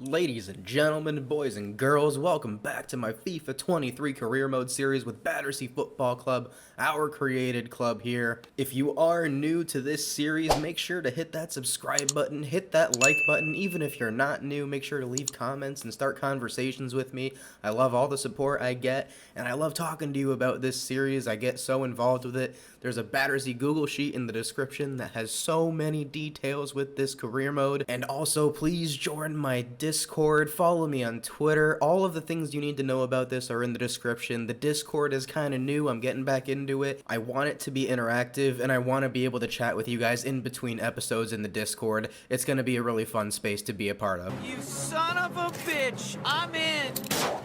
Ladies and gentlemen, boys and girls, welcome back to my FIFA 23 career mode series with Battersea Football Club, our created club here. If you are new to this series, make sure to hit that subscribe button, hit that like button. Even if you're not new, make sure to leave comments and start conversations with me. I love all the support I get, and I love talking to you about this series. I get so involved with it. There's a Battersea Google Sheet in the description that has so many details with this career mode. And also, please join my Discord, follow me on Twitter. All of the things you need to know about this are in the description. The Discord is kind of new. I'm getting back into it. I want it to be interactive, and I want to be able to chat with you guys in between episodes in the Discord. It's going to be a really fun space to be a part of. You son of a bitch! I'm in!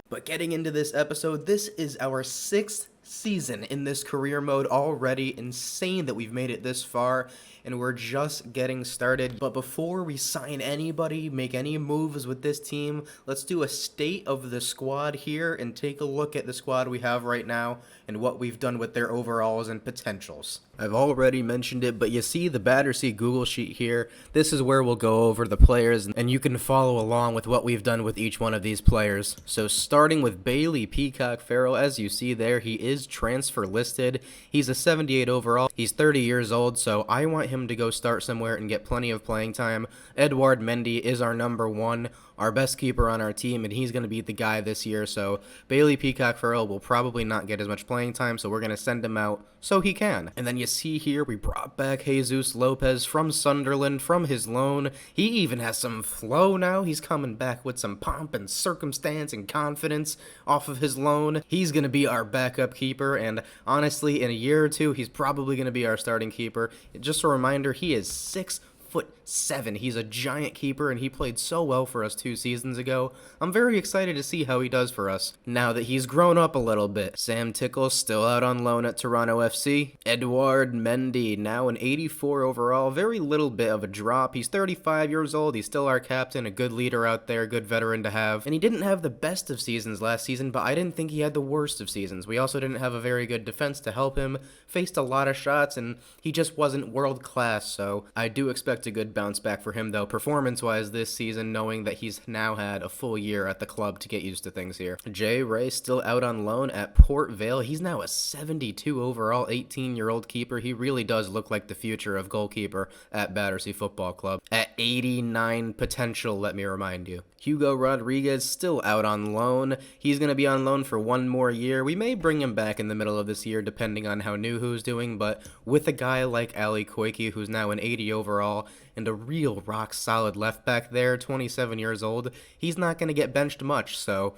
But getting into this episode, this is our 6th season in this career mode already. Insane that we've made it this far, and we're just getting started. But before we sign anybody, make any moves with this team, let's do a state of the squad here and take a look at the squad we have right now and what we've done with their overalls and potentials. I've already mentioned it, but you see the Battersea Google Sheet here. This is where we'll go over the players, and you can follow along with what we've done with each one of these players. So starting with Bailey Peacock Farrell, as you see there, he is transfer listed. He's a 78 overall. He's 30 years old, so I want him to go start somewhere and get plenty of playing time. Edouard Mendy is our number one, our best keeper on our team, and he's going to be the guy this year. So Bailey Peacock Farrell will probably not get as much playing time, so we're going to send him out so he can. And then you see here we brought back Jesus Lopez from Sunderland from his loan. He even has some flow now. He's coming back with some pomp and circumstance and confidence off of his loan. He's going to be our backup keeper, and honestly, in a year or two, he's probably going to be our starting keeper. Just a reminder, he is 6'7". He's a giant keeper, and he played so well for us 2 seasons ago. I'm very excited to see how he does for us now that he's grown up a little bit. Sam Tickle still out on loan at Toronto FC. Edouard Mendy, now an 84 overall, very little bit of a drop. He's 35 years old. He's still our captain, a good leader out there, good veteran to have. And he didn't have the best of seasons last season, but I didn't think he had the worst of seasons. We also didn't have a very good defense to help him. Faced a lot of shots, and he just wasn't world class, so I do expect a good bounce back for him, though, performance-wise this season, knowing that he's now had a full year at the club to get used to things here. Jay Ray still out on loan at Port Vale. He's now a 72 overall, 18-year-old keeper. He really does look like the future of goalkeeper at Battersea Football Club. At 89 potential, let me remind you. Hugo Rodriguez still out on loan. He's going to be on loan for 1 more year. We may bring him back in the middle of this year, depending on how Nuhu's doing, but with a guy like Ali Koiki, who's now an 80 overall, and a real rock-solid left back there, 27 years old, he's not going to get benched much, so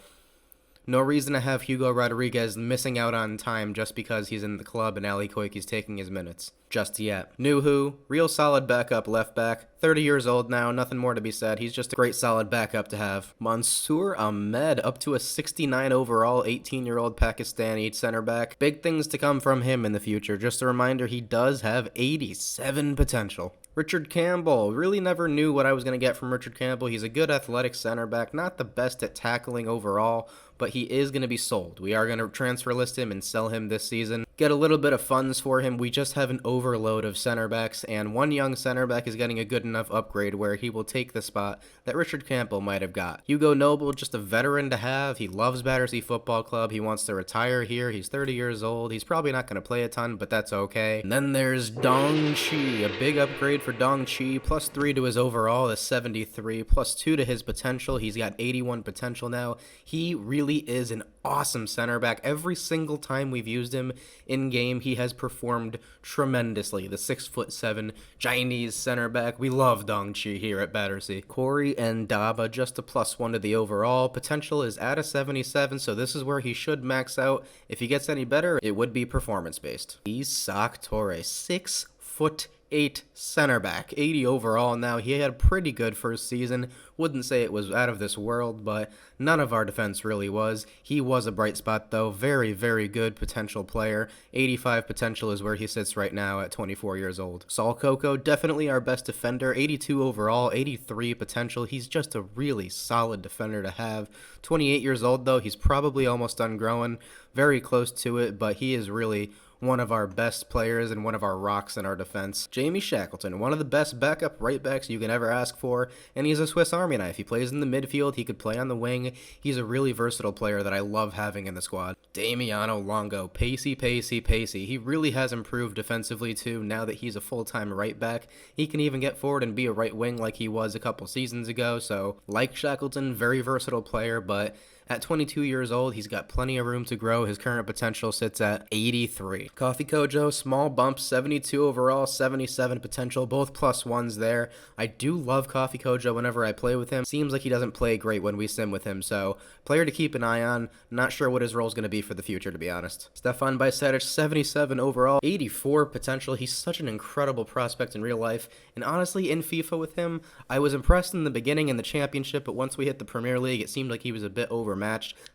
no reason to have Hugo Rodriguez missing out on time just because he's in the club and Ali Koiki's taking his minutes. Just yet. Nuhu, real solid backup left back, 30 years old now, nothing more to be said. He's just a great solid backup to have. Mansour Ahmed, up to a 69 overall, 18-year-old Pakistani center back. Big things to come from him in the future. Just a reminder, he does have 87 potential. Richard Campbell, really never knew what I was going to get from Richard Campbell. He's a good athletic center back, not the best at tackling overall, but he is going to be sold. We are going to transfer list him and sell him this season. Get a little bit of funds for him. We just have an overload of center backs, and one young center back is getting a good enough upgrade where he will take the spot that Richard Campbell might have got. Hugo Noble, just a veteran to have. He loves Battersea Football Club. He wants to retire here. He's 30 years old. He's probably not going to play a ton, but that's okay. And then there's Dong Chi, a big upgrade for Dong Chi, +3 to his overall, is 73, +2 to his potential. He's got 81 potential now. He really is an awesome center back. Every single time we've used him in game, he has performed tremendously. The 6'7" Chinese center back. We love Dong Chi here at Battersea. Corey Ndaba, just a +1 to the overall. Potential is at a 77, so this is where he should max out. If he gets any better, it would be performance-based. Isak Torres, 6'8" center back, 80 overall now. He had a pretty good first season. Wouldn't say it was out of this world, but none of our defense really was. He was a bright spot, though. Very, very good potential player. 85 potential is where he sits right now at 24 years old. Saul Coco, definitely our best defender. 82 overall, 83 potential. He's just a really solid defender to have. 28 years old, though. He's probably almost done growing. Very close to it, but he is really one of our best players and one of our rocks in our defense. Jamie Shackleton, one of the best backup right backs you can ever ask for, and he's a Swiss Army knife. He plays in the midfield, he could play on the wing. He's a really versatile player that I love having in the squad. Damiano Longo, pacey. He really has improved defensively too now that he's a full-time right back. He can even get forward and be a right wing like he was a couple seasons ago, so like Shackleton, very versatile player, but at 22 years old, he's got plenty of room to grow. His current potential sits at 83. Coffee Kojo, small bump, 72 overall, 77 potential, both +1s there. I do love Coffee Kojo whenever I play with him. Seems like he doesn't play great when we sim with him, so player to keep an eye on. Not sure what his role is going to be for the future, to be honest. Stefan Bajcetic, 77 overall, 84 potential. He's such an incredible prospect in real life, and honestly, in FIFA with him, I was impressed in the beginning in the championship, but once we hit the Premier League, it seemed like he was a bit overmatched.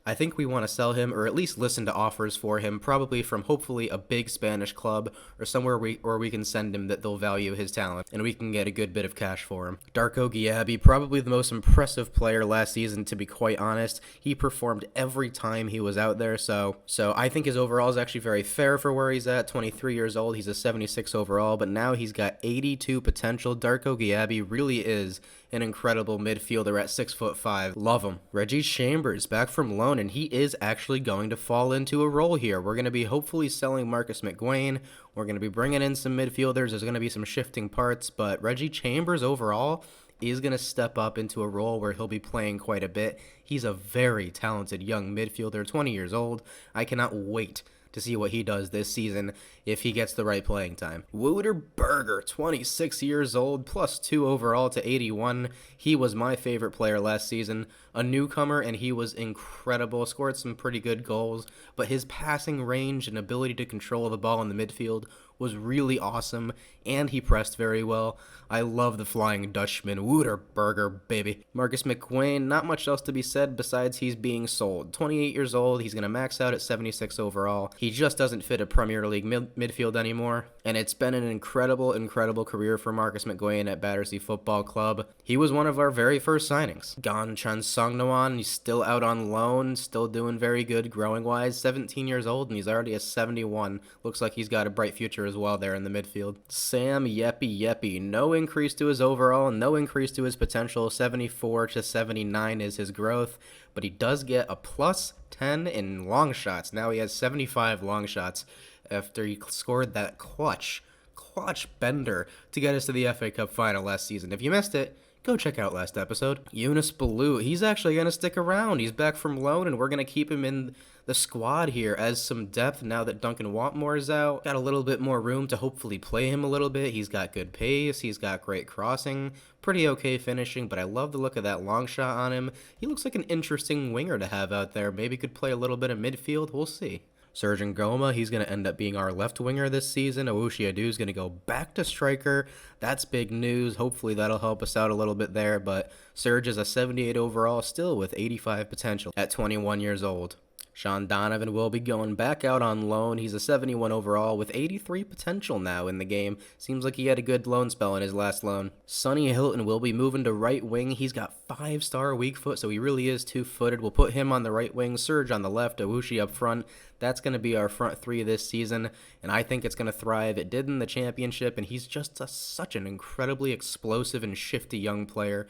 I think we want to sell him, or at least listen to offers for him, probably from hopefully a big Spanish club or somewhere where we can send him that they'll value his talent and we can get a good bit of cash for him. Darko Giabi, probably the most impressive player last season, to be quite honest. He performed every time he was out there, so I think his overall is actually very fair for where he's at. 23 years old, he's a 76 overall, but now he's got 82 potential. Darko Giabi really is an incredible midfielder at 6'5". Love him. Reggie Chambers back from loan, and he is actually going to fall into a role here. We're going to be hopefully selling Marcus McGuane. We're going to be bringing in some midfielders. There's going to be some shifting parts, but Reggie Chambers overall is going to step up into a role where he'll be playing quite a bit. He's a very talented young midfielder, 20 years old. I cannot wait to see what he does this season if he gets the right playing time. Wouter Berger, 26 years old, +2 overall to 81. He was my favorite player last season. A newcomer, and he was incredible. Scored some pretty good goals, but his passing range and ability to control the ball in the midfield was really awesome, and he pressed very well. I love the Flying Dutchman. Wouter Berger, baby. Marcus McGuane, not much else to be said besides he's being sold. 28 years old, he's going to max out at 76 overall. He just doesn't fit a Premier League midfield anymore, and it's been an incredible career for Marcus McGuane at Battersea Football Club. He was one of our very first signings. Ganchan Songnawan, he's still out on loan, still doing very good growing-wise. 17 years old, and he's already a 71. Looks like he's got a bright future as well there in the midfield. Sam Yepi, no increase to his overall, no increase to his potential. 74 to 79 is his growth, but he does get a +10 in long shots. Now he has 75 long shots after he scored that clutch bender to get us to the FA Cup final last season. If you missed it, go check out last episode. Yunus Balou, he's actually going to stick around. He's back from loan, and we're going to keep him in the squad here as some depth now that Duncan Watmore is out. Got a little bit more room to hopefully play him a little bit. He's got good pace. He's got great crossing. Pretty okay finishing, but I love the look of that long shot on him. He looks like an interesting winger to have out there. Maybe could play a little bit of midfield. We'll see. Serge Ngoma, he's going to end up being our left winger this season. Owushi Adu is going to go back to striker. That's big news. Hopefully that'll help us out a little bit there, but Serge is a 78 overall, still with 85 potential at 21 years old. Sean Donovan will be going back out on loan. He's a 71 overall with 83 potential now in the game. Seems like he had a good loan spell in his last loan. Sonny Hilton will be moving to right wing. He's got 5-star weak foot, so he really is two-footed. We'll put him on the right wing, Serge on the left, Owushi up front. That's going to be our front three this season, and I think it's going to thrive. It did in the championship, and he's just such an incredibly explosive and shifty young player.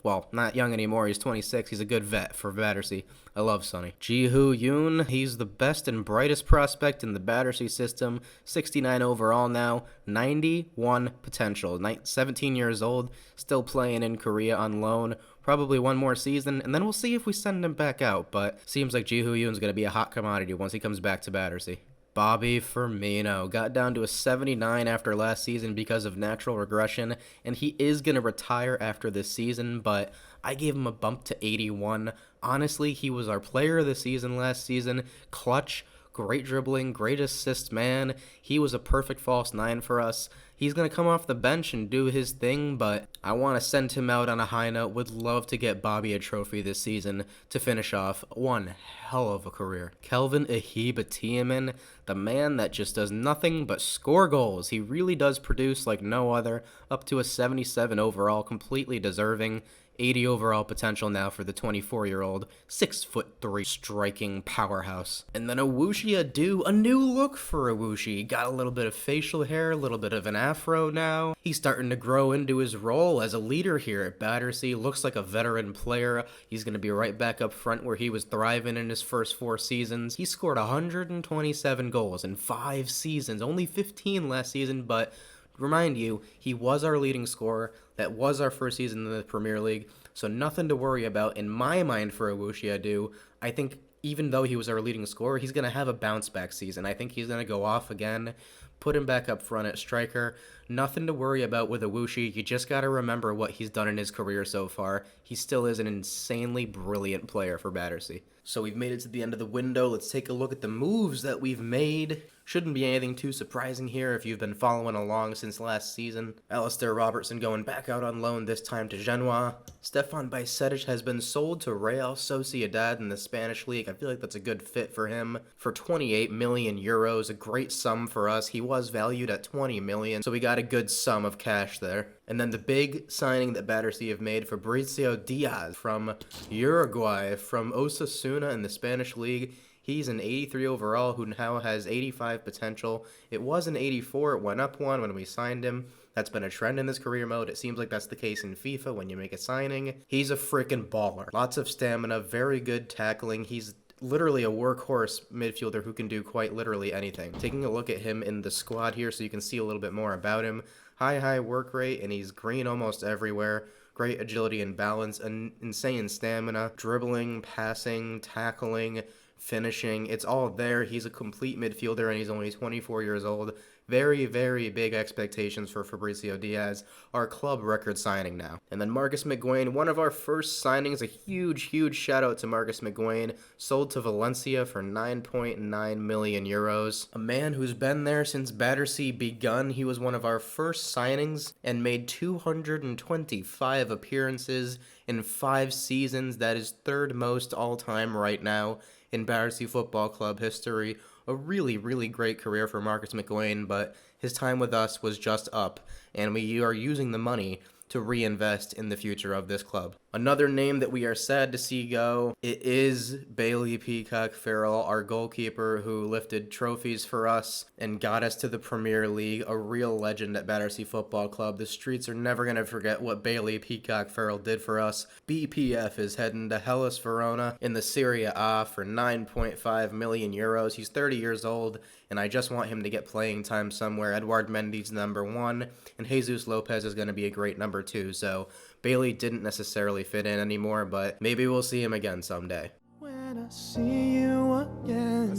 Well, not young anymore, he's 26, he's a good vet for Battersea. I love Sonny. Ji-Hoo Yoon, he's the best and brightest prospect in the Battersea system, 69 overall now, 91 potential, 17 years old, still playing in Korea on loan, probably one more season, and then we'll see if we send him back out, but seems like Ji-Hoo Yoon's going to be a hot commodity once he comes back to Battersea. Bobby Firmino got down to a 79 after last season because of natural regression, and he is going to retire after this season, but I gave him a bump to 81. Honestly, he was our player of the season last season. Clutch, great dribbling, great assist man. He was a perfect false nine for us. He's going to come off the bench and do his thing, but I want to send him out on a high note. Would love to get Bobby a trophy this season to finish off one hell of a career. Kelvin Ihibatiaman, the man that just does nothing but score goals. He really does produce like no other, up to a 77 overall, completely deserving. 80 overall potential now for the 24-year-old, 6'3" striking powerhouse. And then Awushi Adu, a new look for Awushi. Got a little bit of facial hair, a little bit of an afro now. He's starting to grow into his role as a leader here at Battersea. Looks like a veteran player. He's going to be right back up front where he was thriving in his first 4 seasons. He scored 127 goals in 5 seasons, only 15 last season, but remind you, he was our leading scorer. That was our first season in the Premier League, so nothing to worry about in my mind for Awushi Adu. I think even though he was our leading scorer, he's going to have a bounce-back season. I think he's going to go off again, put him back up front at striker. Nothing to worry about with Awushi. You just got to remember what he's done in his career so far. He still is an insanely brilliant player for Battersea. So we've made it to the end of the window. Let's take a look at the moves that we've made. Shouldn't be anything too surprising here if you've been following along since last season. Alistair Robertson going back out on loan, this time to Genoa. Stefan Bajcetic has been sold to Real Sociedad in the Spanish league. I feel like that's a good fit for him. For 28 million euros, a great sum for us. He was valued at 20 million, so we got a good sum of cash there. And then the big signing that Battersea have made, Fabrizio Diaz from Uruguay, from Osasuna in the Spanish league. He's an 83 overall who now has 85 potential. It was an 84. It went up 1 when we signed him. That's been a trend in this career mode. It seems like that's the case in FIFA when you make a signing. He's a freaking baller. Lots of stamina, very good tackling. He's literally a workhorse midfielder who can do quite literally anything. Taking a look at him in the squad here so you can see a little bit more about him. High work rate, and he's green almost everywhere. Great agility and balance, an insane stamina, dribbling, passing, tackling, finishing. It's all there. He's a complete midfielder, and he's only 24 years old. Very big expectations for Fabrizio Diaz, our club record signing now. And then Marcus McGuane, one of our first signings, a huge shout out to Marcus McGuane, sold to Valencia for 9.9 million euros. A man who's been there since Battersea begun. He was one of our first signings and made 225 appearances in 5 seasons. That is third most all time right now in Battersea Football Club history. A really great career for Marcus McGuane, but his time with us was just up, and we are using the money to reinvest in the future of this club. Another name that we are sad to see go, it is Bailey Peacock Farrell, our goalkeeper who lifted trophies for us and got us to the Premier League, a real legend at Battersea Football Club. The streets are never going to forget what Bailey Peacock Farrell did for us. BPF is heading to Hellas Verona in the Serie A for 9.5 million euros. He's 30 years old, and I just want him to get playing time somewhere. Edouard Mendy's number 1, and Jesus Lopez is going to be a great number 2, so Bailey didn't necessarily fit in anymore, but maybe we'll see him again someday. When I see you again,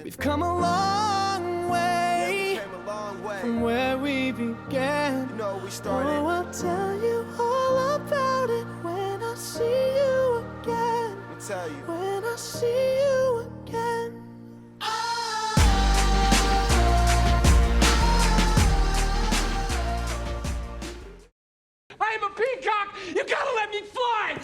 we've come a long way, from where we began. We started. Oh, I'll tell you all about it when I see you again. When I see you again. I'm a peacock! You gotta let me fly!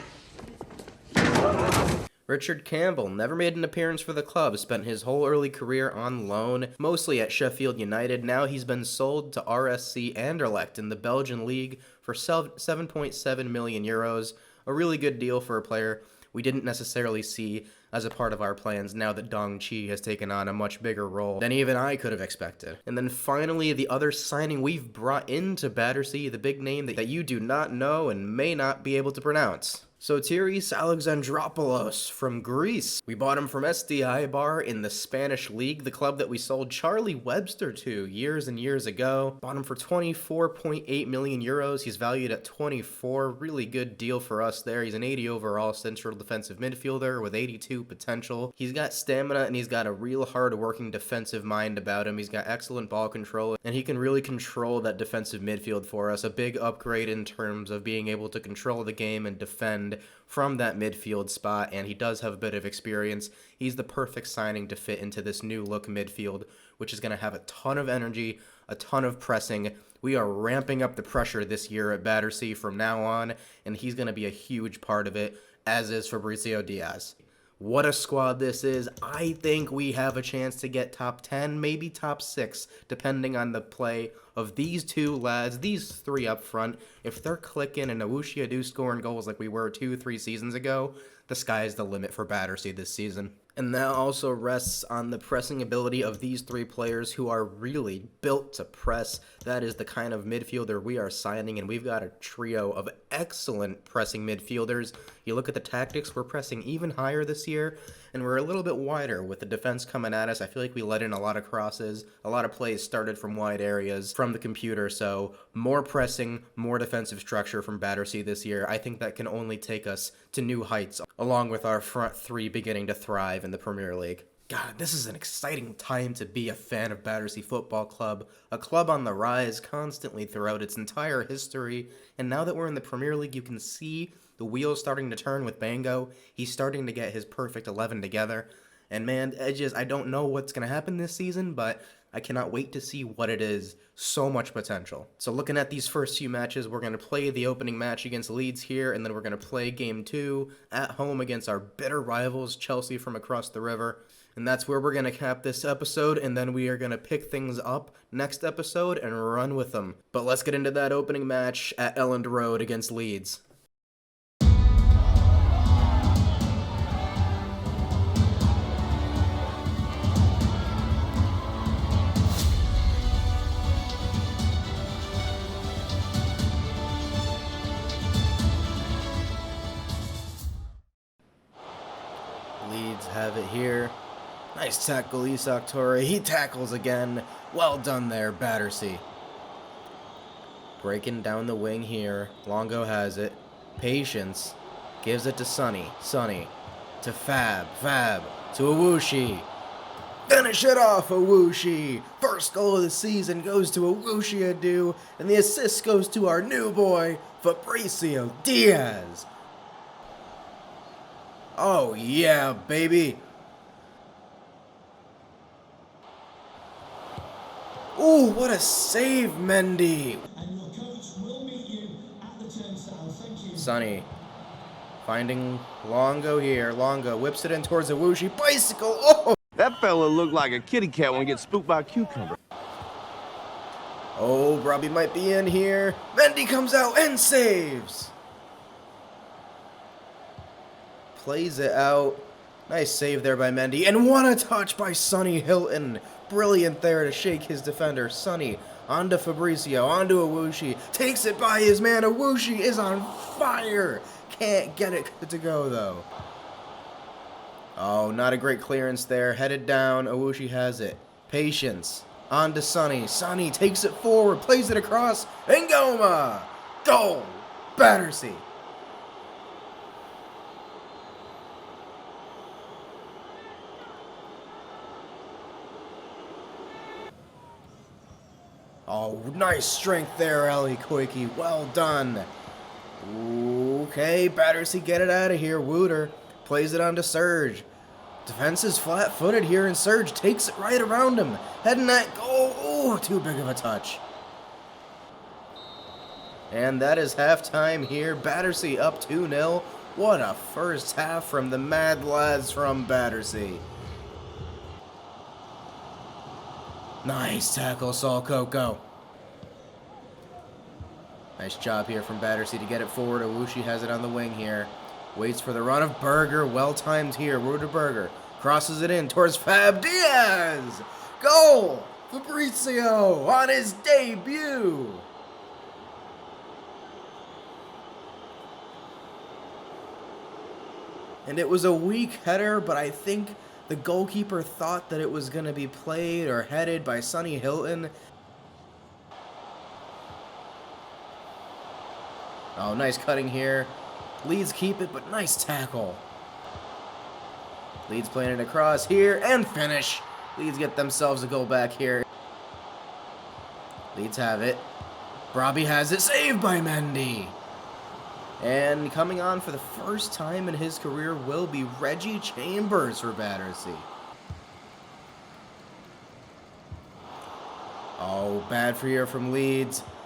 Richard Campbell never made an appearance for the club, spent his whole early career on loan, mostly at Sheffield United. Now he's been sold to RSC Anderlecht in the Belgian league for 7.7 million euros. A really good deal for a player we didn't necessarily see as a part of our plans now that Dong Chi has taken on a much bigger role than even I could have expected. And then finally, the other signing we've brought into Battersea, the big name that you do not know and may not be able to pronounce. Sotiris Alexandropoulos from Greece. We bought him from SDI Bar in the Spanish League, the club that we sold Charlie Webster to years and years ago. Bought him for 24.8 million euros. He's valued at 24. Really good deal for us there. He's an 80 overall central defensive midfielder with 82 potential. He's got stamina and he's got a real hard-working defensive mind about him. He's got excellent ball control and he can really control that defensive midfield for us. A big upgrade in terms of being able to control the game and defend from that midfield spot, and he does have a bit of experience. He's the perfect signing to fit into this new look midfield, which is going to have a ton of energy, a ton of pressing. We are ramping up the pressure this year at Battersea from now on, and he's going to be a huge part of it, as is Fabrizio Diaz. What a squad this is. I think we have a chance to get top 10, maybe top 6, depending on the play of these two lads, these three up front. If they're clicking and Awushi Adu scoring goals like we were 2-3 seasons ago, the sky's the limit for Battersea this season. And that also rests on the pressing ability of these three players who are really built to press. That is the kind of midfielder we are signing, and we've got a trio of excellent pressing midfielders. You look at the tactics, we're pressing even higher this year, and we're a little bit wider with the defense coming at us. I feel like we let in a lot of crosses. A lot of plays started from wide areas from the computer, so more pressing, more defensive structure from Battersea this year. I think that can only take us to new heights, along with our front three beginning to thrive in the Premier League. God, this is an exciting time to be a fan of Battersea Football Club, a club on the rise constantly throughout its entire history, and now that we're in the Premier League, you can see the wheels starting to turn with Bango. He's starting to get his perfect 11 together, and man, I don't know what's going to happen this season, but I cannot wait to see what it is. So much potential. So looking at these first few matches, we're going to play the opening match against Leeds here, and then we're going to play game 2 at home against our bitter rivals, Chelsea from across the river. And that's where we're going to cap this episode, and then we are going to pick things up next episode and run with them. But let's get into that opening match at Elland Road against Leeds. Leeds have it here. Nice tackle, Isak Torre. He tackles again. Well done there, Battersea. Breaking down the wing here. Longo has it. Patience. Gives it to Sonny. Sonny. To Fab. Fab. To Awushi. Finish it off, Awushi. First goal of the season goes to Awushi Adu. And the assist goes to our new boy, Fabricio Diaz. Oh yeah, baby. Ooh, what a save, Mendy. And your coach will meet you at the turnstile. Thank you. Sonny finding Longo here. Longo whips it in towards Awushi. Bicycle. Oh! That fella looked like a kitty cat when he gets spooked by a cucumber. Oh, Robbie might be in here. Mendy comes out and saves. Plays it out. Nice save there by Mendy. And what a touch by Sonny Hilton. Brilliant there to shake his defender. Sonny onto Fabricio, onto Awushi. Takes it by his man. Awushi is on fire. Can't get it to go, though. Oh, not a great clearance there. Headed down. Awushi has it. Patience. On to Sonny. Sonny takes it forward. Plays it across. Ngoma. Goal. Battersea. Oh, nice strength there, Ali Koike. Well done. Okay, Battersea get it out of here. Wooter plays it on to Serge. Defense is flat-footed here, and Serge takes it right around him. Heading that goal. Oh, too big of a touch. And that is halftime here. Battersea up 2-0. What a first half from the mad lads from Battersea. Nice tackle, Saul Coco. Nice job here from Battersea to get it forward. Awushi has it on the wing here. Waits for the run of Berger. Well timed here. Ruder Berger crosses it in towards Fab Diaz. Goal! Fabricio on his debut. And it was a weak header, but I think the goalkeeper thought that it was going to be played or headed by Sonny Hilton. Oh, nice cutting here. Leeds keep it, but nice tackle. Leeds playing it across here and finish. Leeds get themselves a goal back here. Leeds have it. Robbie has it. Saved by Mendy. And coming on for the first time in his career will be Reggie Chambers for Battersea. Oh, bad for here from Leeds.